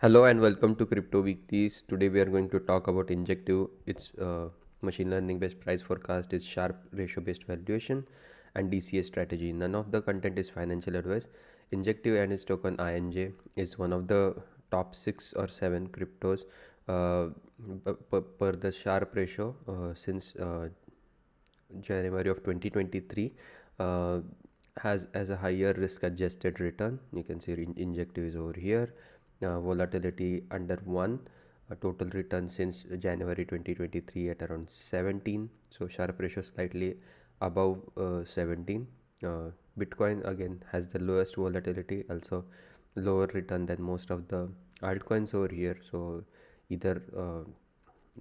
Hello and welcome to Crypto Weeklies. Today we are going to talk about Injective. Its machine learning based price forecast is Sharpe ratio based valuation and DCA strategy. None of the content is financial advice. Injective and its token INJ is one of the top 6 or 7 cryptos per the Sharpe ratio since January of 2023. Has as a higher risk adjusted return. You can see Injective is over here. Volatility under 1, total return since January 2023 at around 17, so Sharpe ratio slightly above 17. Bitcoin again has the lowest volatility, also lower return than most of the altcoins over here. So either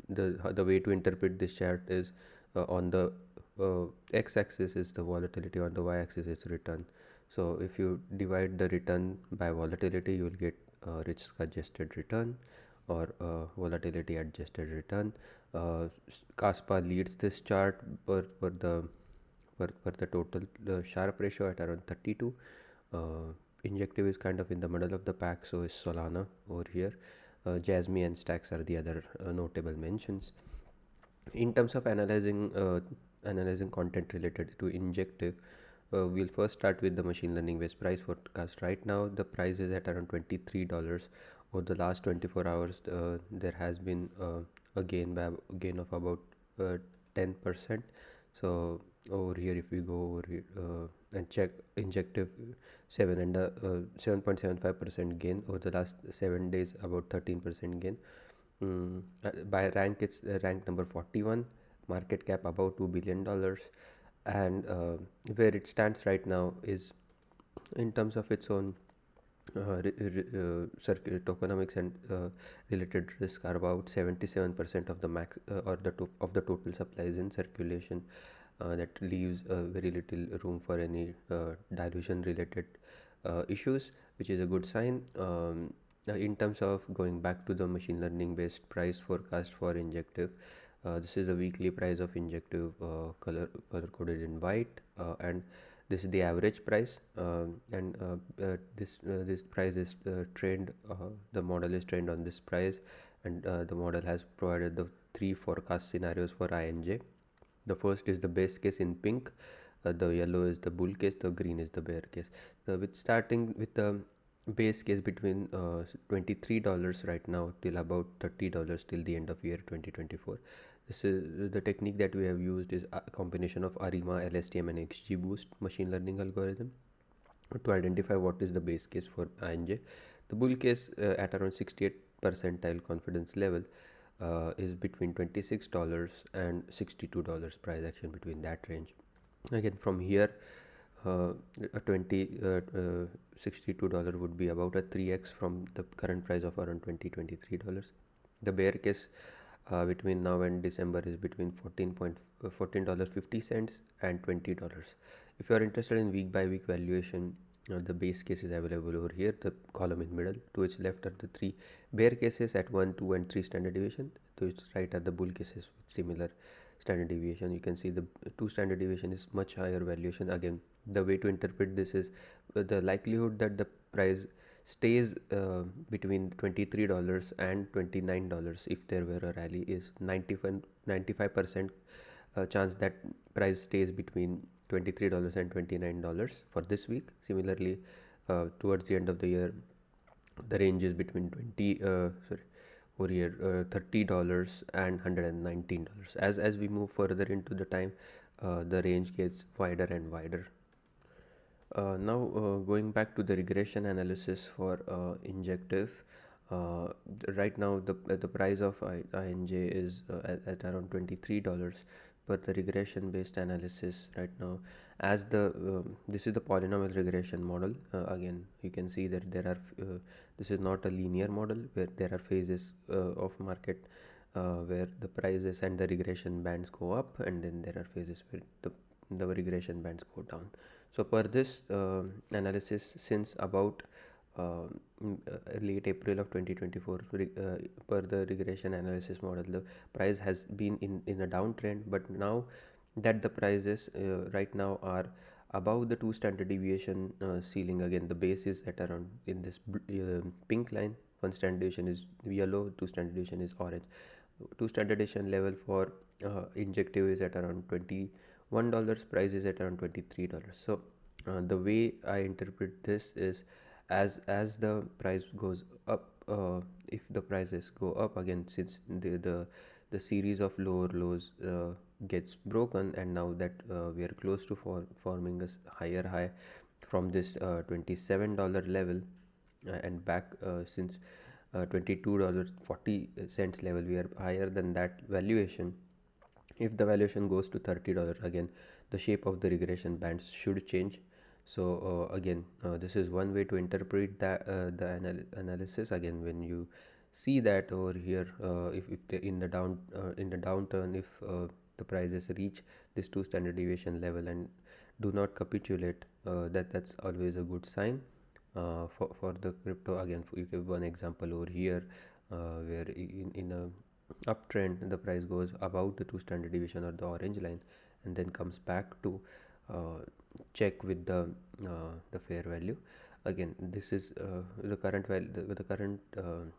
the way to interpret this chart is on the x-axis is the volatility, on the y-axis is return. So if you divide the return by volatility, you will get risk adjusted return or volatility adjusted return. Kaspa leads this chart for the total Sharpe ratio at around 32. Injective is kind of in the middle of the pack, so is Solana over here. Jasmy and Stacks are the other notable mentions. In terms of analyzing content related to Injective, we'll first start with the machine learning based price forecast. Right now the price is at around $23. Over the last 24 hours there has been a gain of about 10%. So over here, if we go over here and check Injective, 7.75% gain over the last 7 days, about 13% gain. By rank, it's rank number 41, market cap about $2 billion, and where it stands right now is, in terms of its own tokenomics and related risk, are about 77% of the max of the total supplies in circulation. That leaves very little room for any dilution related issues, which is a good sign. In terms of going back to the machine learning based price forecast for Injective, this is the weekly price of Injective, color coded in white, and this is the average price, and this price is trained, the model is trained on this price, and the model has provided the 3 forecast scenarios for INJ. The first is the base case in pink, the yellow is the bull case, the green is the bear case. With starting with the base case between $23 right now till about $30 till the end of year 2024. This is the technique that we have used is a combination of ARIMA, LSTM and XGBoost machine learning algorithm to identify what is the base case for INJ. The bull case at around 68 percentile confidence level is between $26 and $62 price action, between that range. Again, from here, a $62 would be about a 3x from the current price of around $23. The bear case between now and December is between $14.50 and $20. If you are interested in week by week valuation, the base case is available over here, the column in middle. To its left are the 3 bear cases at 1, 2 and 3 standard deviation. To its right are the bull cases with similar standard deviation. You can see the 2 standard deviation is much higher valuation. Again, the way to interpret this is the likelihood that the price stays between $23 and $29 if there were a rally is 95% chance that price stays between $23 and $29 for this week. Similarly, towards the end of the year, the range is between $30 and $119. As we move further into the time, the range gets wider and wider. Now going back to the regression analysis for Injective, right now the price of INJ is at around $23. But the regression based analysis right now, as the this is the polynomial regression model. Again, you can see that there are this is not a linear model where there are phases of market where the prices and the regression bands go up, and then there are phases where the regression bands go down. So per this analysis, since about late April of 2024, per the regression analysis model, the price has been in a downtrend. But now that the prices right now are above the 2 standard deviation ceiling, again the base is at around in this pink line, one standard deviation is yellow, two standard deviation is orange. Two standard deviation level for Injective is at around $21, price is at around $23. So the way I interpret this is, as the price goes up, if the prices go up again, since the series of lower lows gets broken, and now that we are close to forming a higher high from this $27 level, and back since $22.40 level, we are higher than that valuation. If the valuation goes to $30 again, the shape of the regression bands should change. So again, this is one way to interpret that the analysis. Again, when you see that over here, if the, in the downturn, if the prices reach this two standard deviation level and do not capitulate, that's always a good sign for the crypto. Again, you give one example over here, where in a uptrend the price goes above the two standard deviation or the orange line, and then comes back to check with the fair value. Again, this is the current value, the current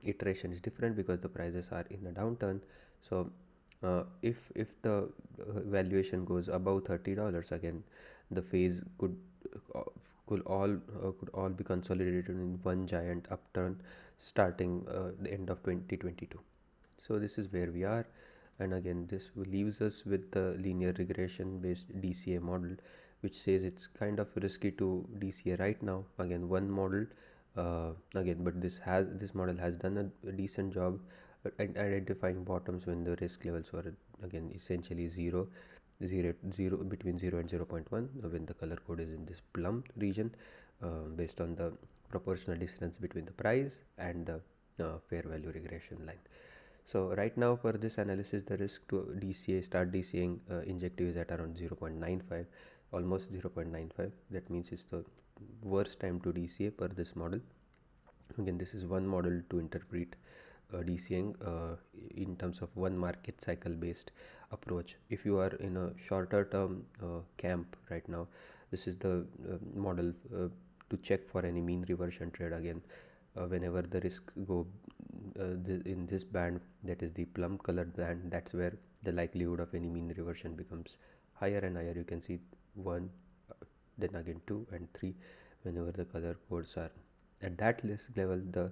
iteration is different because the prices are in a downturn. So if the valuation goes above $30, again the phase uh, could all be consolidated in one giant upturn starting the end of 2022. So this is where we are, and again this leaves us with the linear regression based DCA model, which says it's kind of risky to DCA right now. Again, one model, but this model has done a decent job at identifying bottoms when the risk levels were again essentially zero between 0 and 0.1, when the color code is in this plum region, based on the proportional distance between the price and the fair value regression line. So right now for this analysis, the risk to start DCAing Injective is at around 0.95, almost 0.95. That means it's the worst time to DCA per this model. Again, this is one model to interpret DCAing in terms of one market cycle based approach. If you are in a shorter term camp right now, this is the model to check for any mean reversion trade. Again, whenever the risks go in this band, that is the plum colored band, that's where the likelihood of any mean reversion becomes higher and higher. You can see 1, then again 2 and 3. Whenever the color codes are at that risk level, the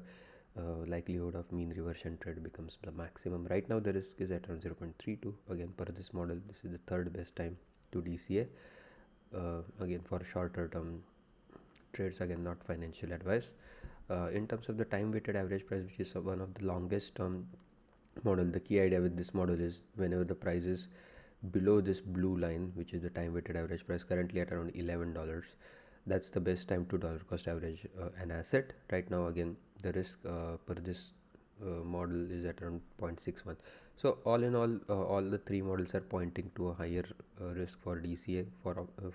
likelihood of mean reversion trade becomes the maximum. Right now the risk is at around 0.32. Again, per this model, this is the third best time to DCA. Again, for shorter term trades, again not financial advice. In terms of the time weighted average price, which is one of the longest term model, the key idea with this model is whenever the price is below this blue line, which is the time weighted average price, currently at around $11, that's the best time to dollar cost average an asset right now. Again, the risk per this model is at around 0.61. So all in all the three models are pointing to a higher risk for DCA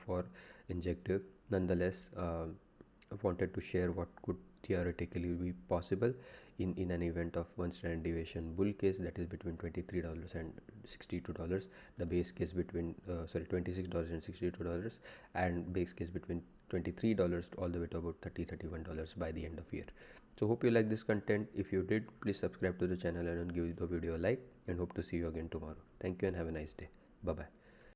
for Injective. Nonetheless, I wanted to share what could theoretically be possible in an event of one standard deviation bull case, that is between $23 and $62. The base case between $26 and $62, and base case between $23 all the way to about $31 by the end of year. So hope you like this content. If you did, please subscribe to the channel and give the video a like, and hope to see you again tomorrow. Thank you and have a nice day. Bye bye.